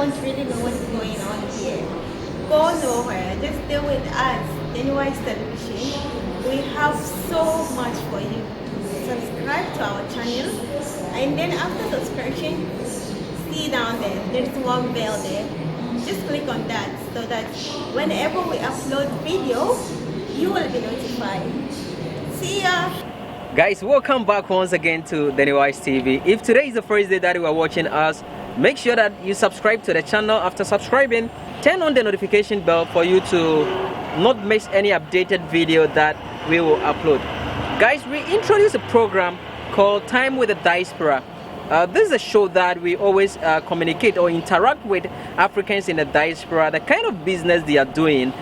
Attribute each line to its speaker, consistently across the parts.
Speaker 1: don't really know what's going on here, go nowhere. Just stay with us. Anyways, television. We have so much for you. Subscribe to our channel, and then after subscription, see down there. There's one bell there. Just click on that so that whenever we upload video, you will be notified. See ya.
Speaker 2: Guys, welcome back once again to the MINAZI TV. If today is the first day that you are watching us, make sure that you subscribe to the channel. After subscribing, turn on the notification bell for you to not miss any updated video that we will upload. Guys, we introduced a program called Time with the Diaspora. This is a show that we always communicate or interact with Africans in the diaspora, the kind of business they are doing,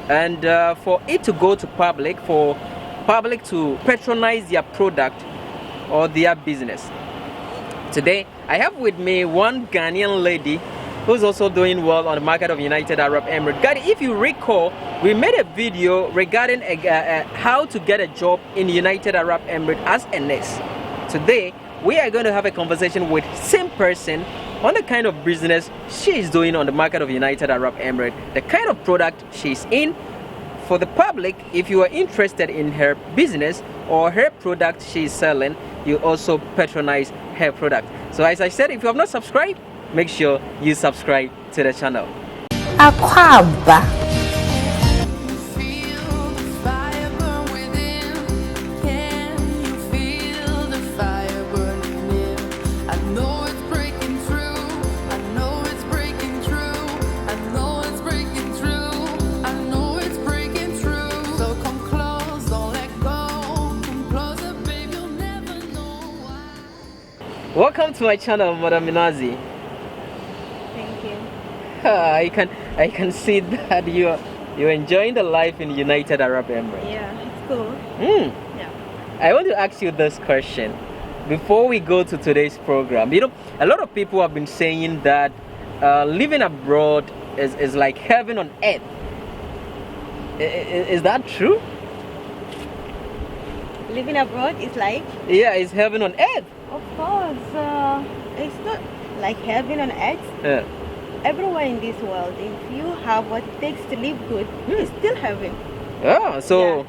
Speaker 2: and for it to go to public, for public to patronize their product or their business. Today I have with me one Ghanaian lady who's also doing well on the market of United Arab Emirates. Guys, if you recall, we made a video regarding how to get a job in United Arab Emirates as a nurse. Today we are going to have a conversation with same person on the kind of business she is doing on the market of United Arab Emirates, the kind of product she's in. For the public, if you are interested in her business or her product she's selling, you also patronize her product. So as I said, if you have not subscribed, make sure you subscribe to the channel.
Speaker 3: Akwaba.
Speaker 2: Welcome to my channel, Madam MINAZI.
Speaker 1: Thank you.
Speaker 2: I can see that you're enjoying the life in United Arab Emirates.
Speaker 1: Yeah, it's cool. Yeah.
Speaker 2: I want to ask you this question before we go to today's program. You know, a lot of people have been saying that living abroad is like heaven on earth. Is that true?
Speaker 1: Living abroad is like?
Speaker 2: Yeah, it's heaven on earth.
Speaker 1: Of course, it's not like heaven on earth.
Speaker 2: Yeah.
Speaker 1: Everywhere in this world, if you have what it takes to live good, it's still heaven.
Speaker 2: Yeah. So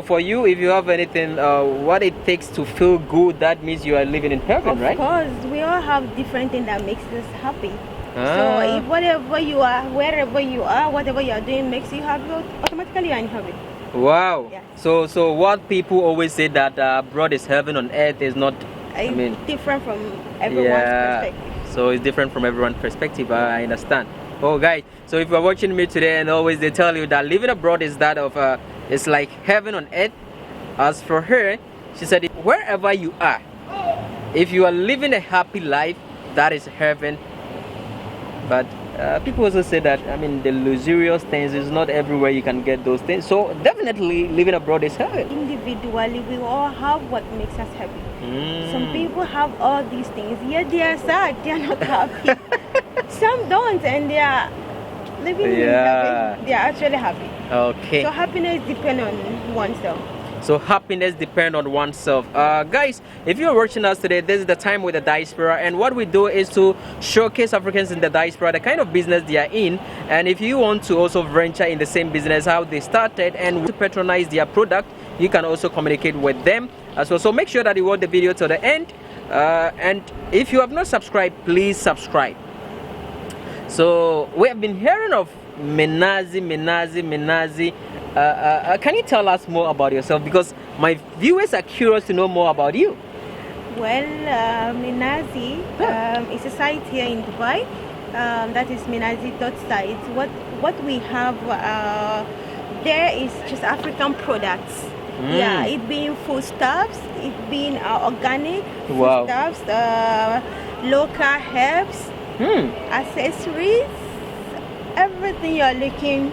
Speaker 2: for you, if you have anything, what it takes to feel good, that means you are living in heaven, right?
Speaker 1: Of course, we all have different things that makes us happy. So if whatever you are, wherever you are, whatever you are doing makes you happy, automatically you are in heaven.
Speaker 2: Wow.
Speaker 1: Yeah.
Speaker 2: So what people always say that abroad is heaven on earth is not. I mean,
Speaker 1: different from everyone's perspective.
Speaker 2: So it's different from everyone's perspective. I understand. Oh, guys. So if you're watching me today, and always they tell you that living abroad is that of it's like heaven on earth. As for her, she said, wherever you are, if you are living a happy life, that is heaven. But people also say that, I mean, the luxurious things is not everywhere you can get those things. So definitely living abroad is heaven.
Speaker 1: Individually, we all have what makes us happy. Some people have all these things, yet they are sad, they are not happy. Some don't, and they are living in heaven. They are actually happy.
Speaker 2: Okay.
Speaker 1: So happiness depends on oneself.
Speaker 2: So happiness depends on oneself. Guys, if you're watching us today, this is the Time with the Diaspora, and what we do is to showcase Africans in the diaspora, the kind of business they are in, and if you want to also venture in the same business, how they started, and to patronize their product, you can also communicate with them as well. So make sure that you watch the video to the end, and if you have not subscribed, please subscribe. So we have been hearing of MINAZI. Can you tell us more about yourself, because my viewers are curious to know more about you?
Speaker 1: Well, MINAZI is a site here in Dubai. That is minazi.site. What we have there is just African products. Yeah, it being foodstuffs, it being organic foodstuffs, local herbs, accessories, everything you're looking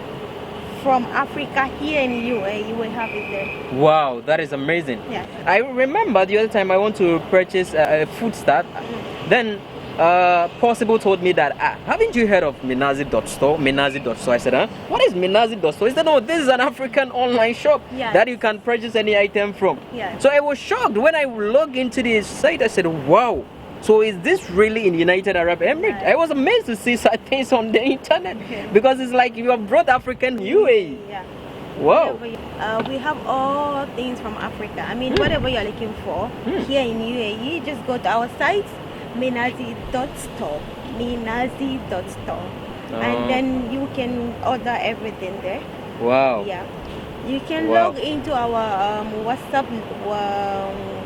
Speaker 1: from Africa here in UAE, you will have it there.
Speaker 2: Wow, that is amazing.
Speaker 1: Yeah.
Speaker 2: I remember the other time I want to purchase a foodstuff. Then Possible told me that, haven't you heard of minazi.store? Minazi.store. I said, huh? What is minazi.store? He said, no, this is an African online shop that you can purchase any item from. So I was shocked when I logged into the site. I said, wow, So is this really in United Arab Emirates? I was amazed to see such things on the internet because it's like you have brought African UAE.
Speaker 1: Yeah.
Speaker 2: Wow.
Speaker 1: We have all things from Africa. I mean, whatever you're looking for here in UAE, just go to our site, minazifoodstuff, minazi.store, and then you can order everything there.
Speaker 2: Wow.
Speaker 1: Yeah. You can log into our WhatsApp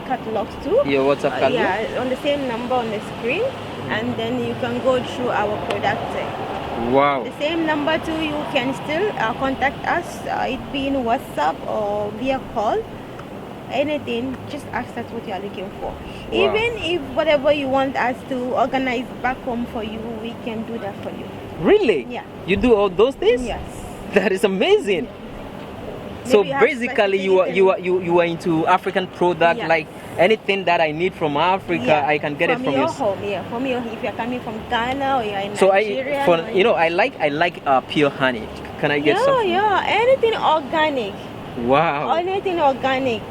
Speaker 1: catalogs too.
Speaker 2: Your WhatsApp catalog?
Speaker 1: Yeah, on the same number on the screen, and then you can go through our products there.
Speaker 2: Wow.
Speaker 1: The same number too, you can still contact us, it be in WhatsApp or via call. Anything, just ask us what you are looking for.
Speaker 2: Wow.
Speaker 1: Even if whatever you want us to organize back home for you, we can do that for you.
Speaker 2: Really?
Speaker 1: Yeah.
Speaker 2: You do all those things?
Speaker 1: Yes.
Speaker 2: That is amazing. So
Speaker 1: Maybe you have
Speaker 2: basically, you are into African product,
Speaker 1: Yeah.
Speaker 2: like anything that I need from Africa, I can get it from
Speaker 1: your
Speaker 2: you.
Speaker 1: home. Yeah, from your, if you're coming from Ghana or you're in
Speaker 2: So
Speaker 1: Nigeria.
Speaker 2: I like pure honey. Can I get some?
Speaker 1: Yeah, anything organic.
Speaker 2: Wow.
Speaker 1: Anything organic.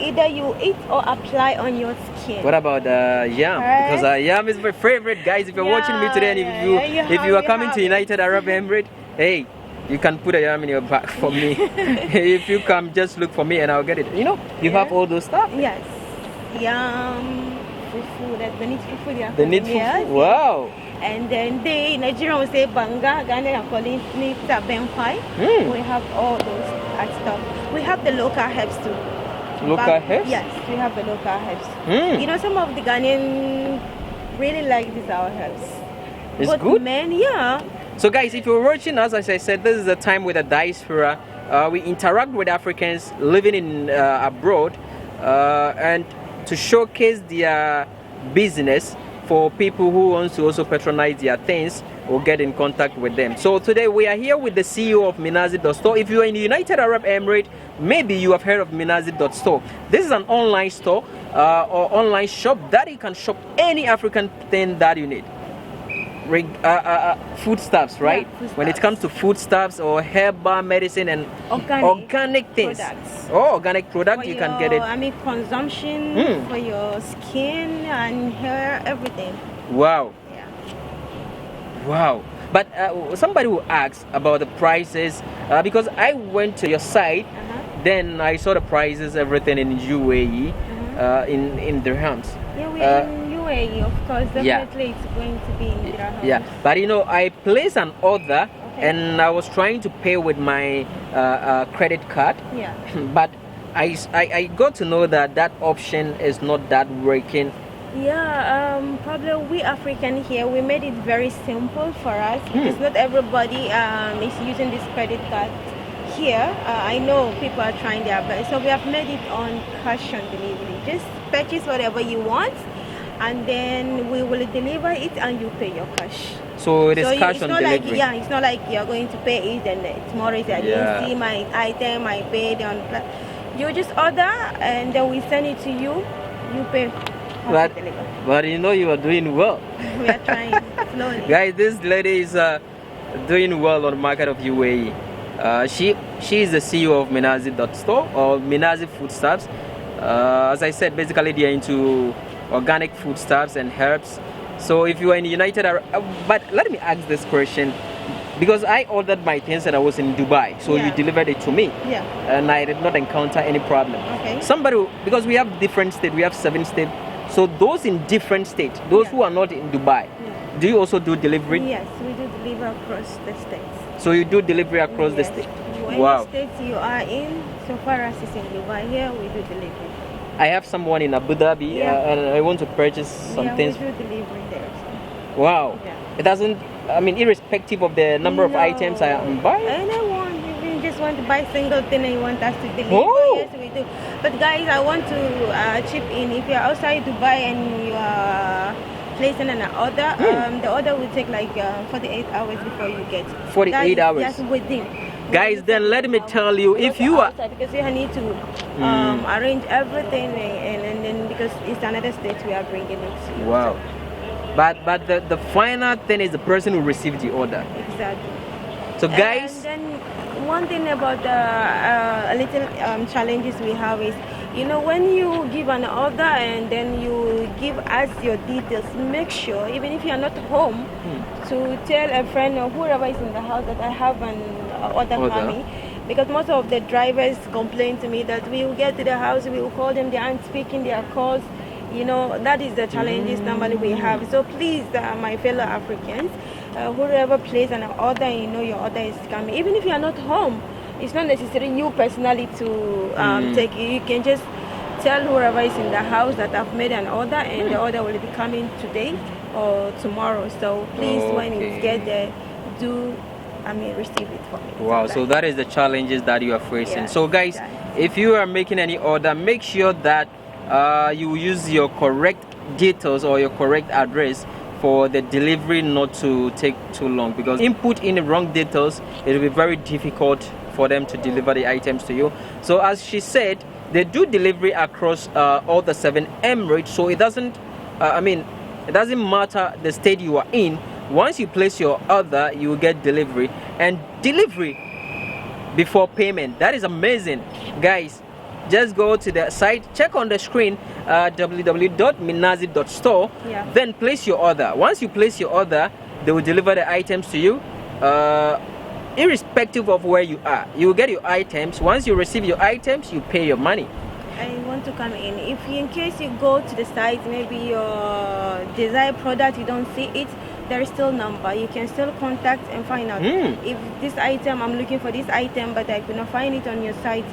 Speaker 1: Either you eat or apply on your skin.
Speaker 2: What about yam?
Speaker 1: Right.
Speaker 2: Because yam is my favorite, guys. If you're watching me today, and if you are coming to United Arab Emirates, hey, you can put a yam in your bag for me. If you come, just look for me and I'll get it. You have all those stuff.
Speaker 1: Yes. Yam, fufu. That's the need fufu.
Speaker 2: The need fufu. Wow.
Speaker 1: And then they Nigerian will say banga, Ghana are calling it benpai. We have all those stuff. We have the local herbs too.
Speaker 2: Local herbs?
Speaker 1: Yes, we have the local herbs. You know, some of the Ghanaian really like these our herbs.
Speaker 2: It's
Speaker 1: but
Speaker 2: good?
Speaker 1: Men, yeah.
Speaker 2: So guys, if you're watching us, as I said, this is a time with the diaspora. We interact with Africans living in abroad and to showcase their business for people who want to also patronize their things or get in contact with them. So today we are here with the CEO of MINAZI.store. If you are in the United Arab Emirates, maybe you have heard of MINAZI.store. This is an online store or online shop that you can shop any African thing that you need. Foodstuffs, right?
Speaker 1: Yeah, foodstuffs.
Speaker 2: When it comes to foodstuffs or herbal medicine and organic things.
Speaker 1: Products.
Speaker 2: Oh, organic product,
Speaker 1: For
Speaker 2: you
Speaker 1: your,
Speaker 2: can get it.
Speaker 1: I mean, consumption for your skin and hair, everything.
Speaker 2: Wow.
Speaker 1: Yeah.
Speaker 2: Wow. But somebody will ask about the prices because I went to your site, then I saw the prices, everything in UAE, in dirhams.
Speaker 1: Yeah, we're in UAE, of course. Definitely it's going to be in dirhams.
Speaker 2: Yeah, but I placed an order and I was trying to pay with my credit card.
Speaker 1: Yeah.
Speaker 2: But I got to know that option is not that working.
Speaker 1: Yeah, probably we African here, we made it very simple for us because not everybody is using this credit card here. I know people are trying their best, so we have made it on cash on delivery. Just purchase whatever you want and then we will deliver it and you pay your cash.
Speaker 2: So it is cash on delivery.
Speaker 1: It's not like you're going to pay it and tomorrow is I didn't see my item, I paid on. You just order and then we send it to you, you pay.
Speaker 2: But you are doing well.
Speaker 1: We are trying slowly.
Speaker 2: Guys, this lady is doing well on the market of UAE. She is the CEO of MINAZI.store or MINAZI Foodstuffs. As I said, basically they are into organic foodstuffs and herbs. So if you are in the United Arab, but let me ask this question, because I ordered my things and I was in Dubai, so you delivered it to me, and I did not encounter any problem.
Speaker 1: Okay.
Speaker 2: Because we have different states, we have 7 states, so those in different states, those who are not in Dubai, do you also do delivery?
Speaker 1: Yes, we do deliver across the states.
Speaker 2: So you do delivery across the state? Wow.
Speaker 1: Any state you are in, so far as it's in Dubai here, we do delivery.
Speaker 2: I have someone in Abu Dhabi and I want to purchase some things.
Speaker 1: We do delivery there.
Speaker 2: Wow.
Speaker 1: Yeah.
Speaker 2: It doesn't, irrespective of the number of items I am buying.
Speaker 1: Anyone, if you just want to buy single thing and you want us to deliver, yes we do. But guys, I want to chip in. If you're outside Dubai and you are placing an order, the order will take like 48 hours before you get it.
Speaker 2: 48 hours?
Speaker 1: Yes, within.
Speaker 2: Guys, then let me tell you, if you are...
Speaker 1: Because you need to arrange everything and then because it's another state we are bringing it to you.
Speaker 2: Wow. But the final thing is the person who received the order.
Speaker 1: Exactly.
Speaker 2: So guys...
Speaker 1: And then one thing about a little challenges we have is, you know, when you give an order and then you give us your details, make sure, even if you are not home, to tell a friend or whoever is in the house that I have an order coming. Because most of the drivers complain to me that we will get to the house, we will call them, they aren't speaking their calls. You know, that is the challenges normally we have. So please, my fellow Africans, whoever places an order, you know your order is coming. Even if you are not home, it's not necessary you personally to take it. You can just tell whoever is in the house that I've made an order and the order will be coming today or tomorrow. So please, when you get there, receive it for me.
Speaker 2: Wow, so that is the challenges that you are facing. So guys, if you are making any order, make sure that you use your correct details or your correct address for the delivery not to take too long, because input in the wrong details, it will be very difficult for them to deliver the items to you. So as she said, they do delivery across all the 7 Emirates, so it doesn't it doesn't matter the state you are in. Once you place your order, you will get delivery, and delivery before payment. That is amazing, guys. Just go to the site, check on the screen, www.minazi.store, then place your order. Once you place your order, they will deliver the items to you, irrespective of where you are. You will get your items. Once you receive your items, you pay your money.
Speaker 1: I want to come in. If in case you go to the site, maybe your desired product, you don't see it, there is still number. You can still contact and find out. If this item, I'm looking for this item, but I could not find it on your site,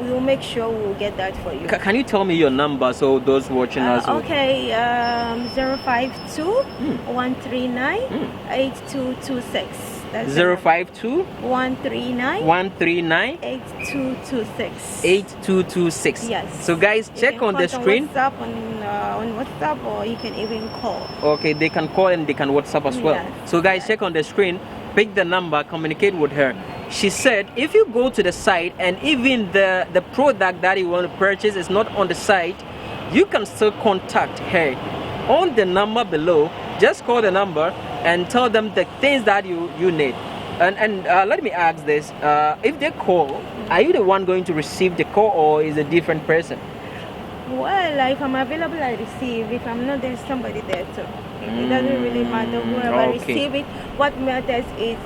Speaker 1: we will make sure we will get that for you.
Speaker 2: Can you tell me your number so those watching us?
Speaker 1: Okay, 052 139 8226. That's
Speaker 2: 052
Speaker 1: 139
Speaker 2: 139
Speaker 1: 8226.
Speaker 2: 8226.
Speaker 1: Yes.
Speaker 2: So guys, check on the screen.
Speaker 1: On WhatsApp, or you can even call.
Speaker 2: Okay, they can call and they can WhatsApp as well.
Speaker 1: Yes.
Speaker 2: So guys, check on the screen, pick the number, communicate with her. She said if you go to the site and even the product that you want to purchase is not on the site, you can still contact her on the number below. Just call the number and tell them the things that you need. And let me ask this, if they call, are you the one going to receive the call, or is a different person?
Speaker 1: Well, if I'm available, I receive. If I'm not, there's somebody there too. It doesn't really matter whoever receive it. What matters is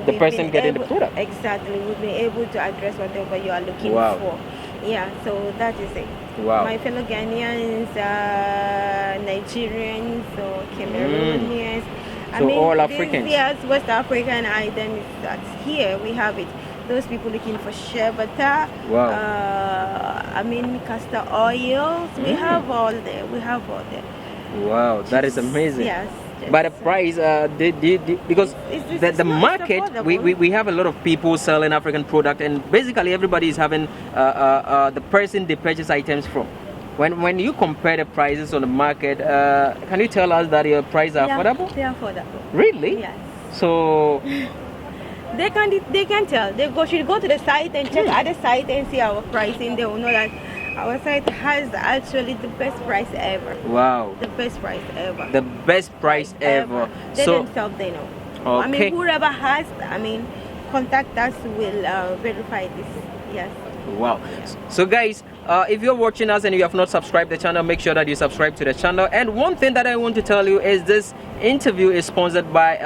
Speaker 2: the person getting the product.
Speaker 1: Exactly, we'll be able to address whatever you are looking for. Yeah, so that is it.
Speaker 2: Wow.
Speaker 1: My fellow Ghanaians, Nigerians, or Cameroonians.
Speaker 2: So all Africans.
Speaker 1: Yes, West African items that's here. We have it. Those people looking for shea butter.
Speaker 2: Wow.
Speaker 1: Castor oils. We have all there.
Speaker 2: Wow, that is amazing.
Speaker 1: Yes.
Speaker 2: But the price, because the market, we have a lot of people selling African product, and basically everybody is having the person they purchase items from. When you compare the prices on the market, can you tell us that your prices are affordable?
Speaker 1: They are affordable.
Speaker 2: Really?
Speaker 1: Yes.
Speaker 2: So
Speaker 1: they can tell. They should go to the site and check other site and see our pricing. They will know that our site has actually the best price ever.
Speaker 2: Wow.
Speaker 1: The best price ever.
Speaker 2: The best price ever.
Speaker 1: They
Speaker 2: so
Speaker 1: themselves, they know.
Speaker 2: Okay.
Speaker 1: Whoever has, contact us will verify this. Yes.
Speaker 2: Wow. So guys, if you're watching us and you have not subscribed to the channel, make sure that you subscribe to the channel. And one thing that I want to tell you is this interview is sponsored by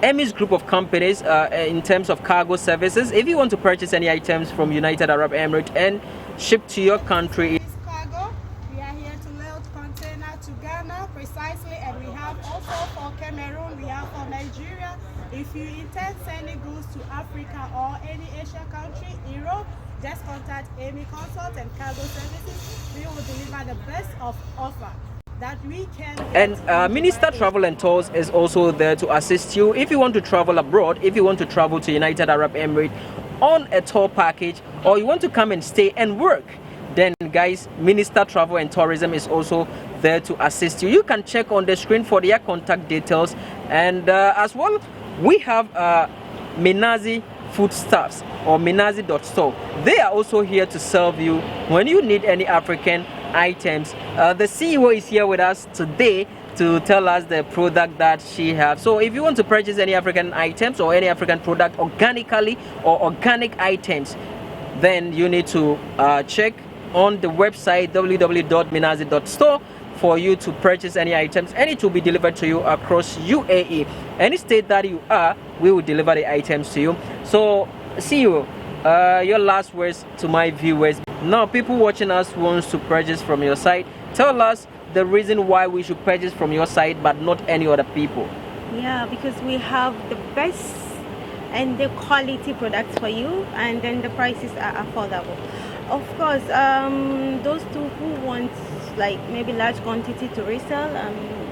Speaker 2: Emmy's group of companies in terms of cargo services. If you want to purchase any items from United Arab Emirates and ship to your country,
Speaker 4: cargo, we are here to load container to Ghana precisely, and we have also for Cameroon, we have for Nigeria. If you intend sending goods to Africa or any Asian country, Europe, just contact Amy Consult and Cargo Services. We will deliver the best of offer that we can.
Speaker 2: And Minister Travel and Tours is also there to assist you if you want to travel abroad, if you want to travel to United Arab Emirates on a tour package, or you want to come and stay and work. Then guys, Minister Travel and Tourism is also there to assist you. You can check on the screen for their contact details, and as well we have MINAZI foodstuffs or minazi.store. They are also here to serve you when you need any African items. The CEO is here with us today to tell us the product that she has. So if you want to purchase any African items or any African product organically or organic items, then you need to check on the website www.minazi.store for you to purchase any items, and it will be delivered to you across UAE. Any state that you are, we will deliver the items to you. So see you. Your last words to my viewers. Now people watching us wants to purchase from your site. Tell us the reason why we should purchase from your site but not any other people.
Speaker 1: Yeah, because we have the best and the quality products for you, and then the prices are affordable. Of course, those two who want like maybe large quantity to resell,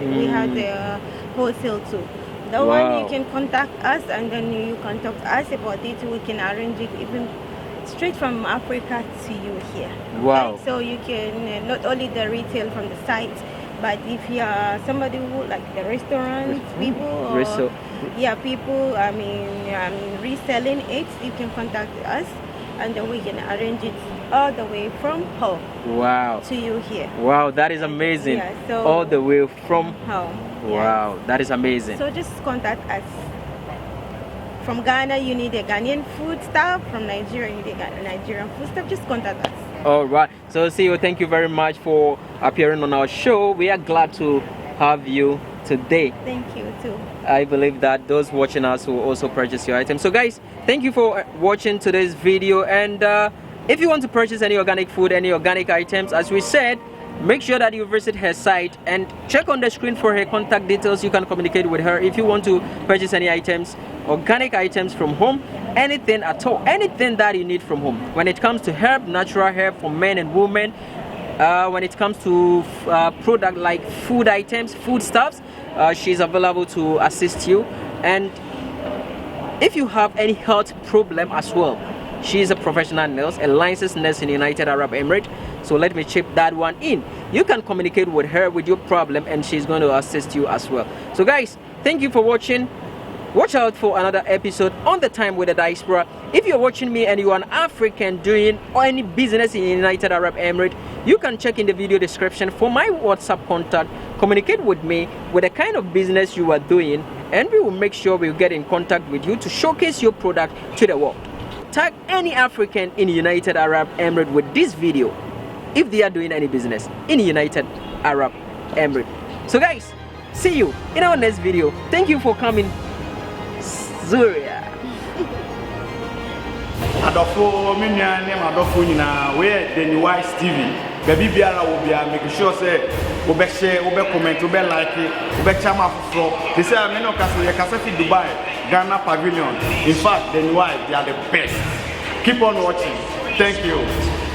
Speaker 1: we have the wholesale too. The one you can contact us, and then you can talk to us about it. We can arrange it even straight from Africa to you here.
Speaker 2: Wow.
Speaker 1: Okay? So you can not only the retail from the site, but if you are somebody who like the restaurant people or people, I mean reselling it, you can contact us, and then we can arrange it all the way from home.
Speaker 2: Wow.
Speaker 1: To you here.
Speaker 2: Wow, that is amazing.
Speaker 1: Yeah, so
Speaker 2: all the way from
Speaker 1: home.
Speaker 2: Wow, that is amazing.
Speaker 1: So just contact us. From Ghana, you need a Ghanaian food stuff. From Nigeria, you need a Nigerian food stuff. Just contact us.
Speaker 2: All right. So, CEO, thank you very much for appearing on our show. We are glad to have you today.
Speaker 1: Thank you too.
Speaker 2: I believe that those watching us will also purchase your items. So, guys, thank you for watching today's video. And if you want to purchase any organic food, any organic items, as we said, make sure that you visit her site and check on the screen for her contact details. You can communicate with her if you want to purchase any items, organic items from home, anything at all, anything that you need from home. When it comes to herb, natural herb for men and women, when it comes to product like food items, foodstuffs, she's available to assist you. And if you have any health problem as well, she is a professional nurse, a licensed nurse in the United Arab Emirates. So let me chip that one in. You can communicate with her with your problem, and she's going to assist you as well. So guys, thank you for watching. Watch out for another episode on The Time with the Diaspora. If you're watching me and you're an African doing or any business in the United Arab Emirates, you can check in the video description for my WhatsApp contact. Communicate with me with the kind of business you are doing, and we will make sure we'll get in contact with you to showcase your product to the world. Tag any African in the United Arab Emirates with this video if they are doing any business in the United Arab Emirates. So guys, see you in our next video. Thank you for coming. Zuria.
Speaker 5: Adofo minya ne adofo nyina we the Wise TV. Baby biara wo bia make sure say wo be share, wo be comment, wo be like, wo be chama fro. They say me no kase ye kase fi Dubai, Ghana Pavilion. In fact, the Wise they are the best. Keep on watching. Thank you.